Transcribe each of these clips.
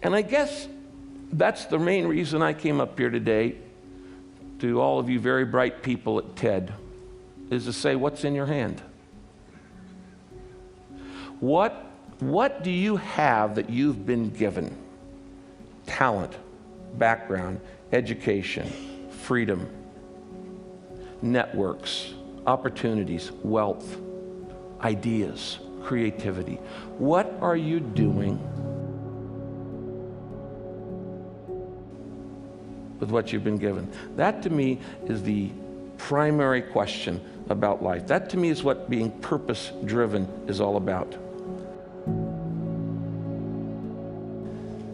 And I guess that's the main reason I came up here today to all of you very bright people at TED, is to say, what's in your hand? What do you have that you've been given? Talent, background, education, freedom, networks, opportunities, wealth, ideas, creativity. What are you doing with what you've been given? That to me is the primary question about life. That to me is what being purpose-driven is all about.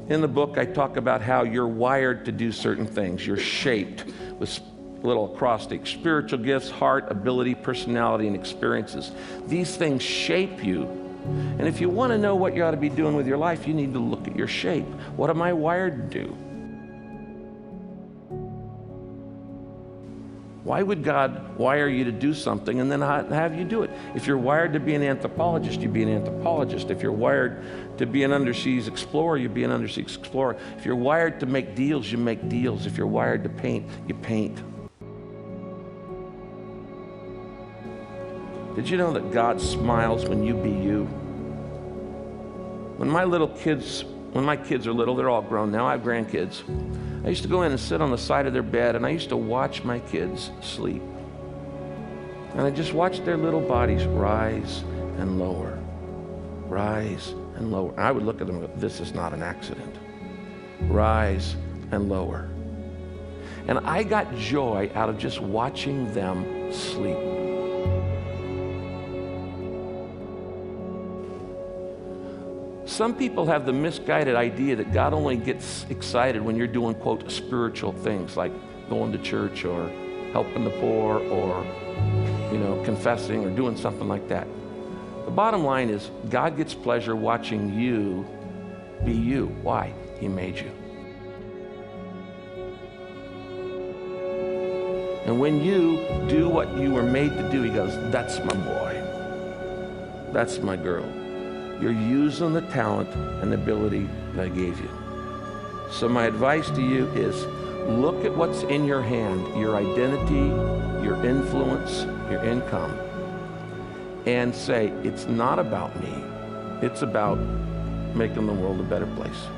In the book, I talk about how you're wired to do certain things. You're shaped with little acrostic: spiritual gifts, heart, ability, personality, and experiences. These things shape you. And if you want to know what you ought to be doing with your life, you need to look at your shape. What am I wired to do? Why would God wire you to do something and then have you do it? If you're wired to be an anthropologist, you be an anthropologist. If you're wired to be an underseas explorer, you be an underseas explorer. If you're wired to make deals, you make deals. If you're wired to paint, you paint. Did you know that God smiles when you be you? When my kids are little, they're all grown now, I have grandkids. I used to go in and sit on the side of their bed, and I used to watch my kids sleep. And I just watched their little bodies rise and lower, rise and lower. And I would look at them and go, this is not an accident. Rise and lower. And I got joy out of just watching them sleep. Some people have the misguided idea that God only gets excited when you're doing, quote, spiritual things like going to church or helping the poor or, confessing or doing something like that. The bottom line is God gets pleasure watching you be you. Why? He made you. And when you do what you were made to do, he goes, that's my boy. That's my girl. You're using the talent and the ability that I gave you. So my advice to you is look at what's in your hand, your identity, your influence, your income, and say, it's not about me. It's about making the world a better place.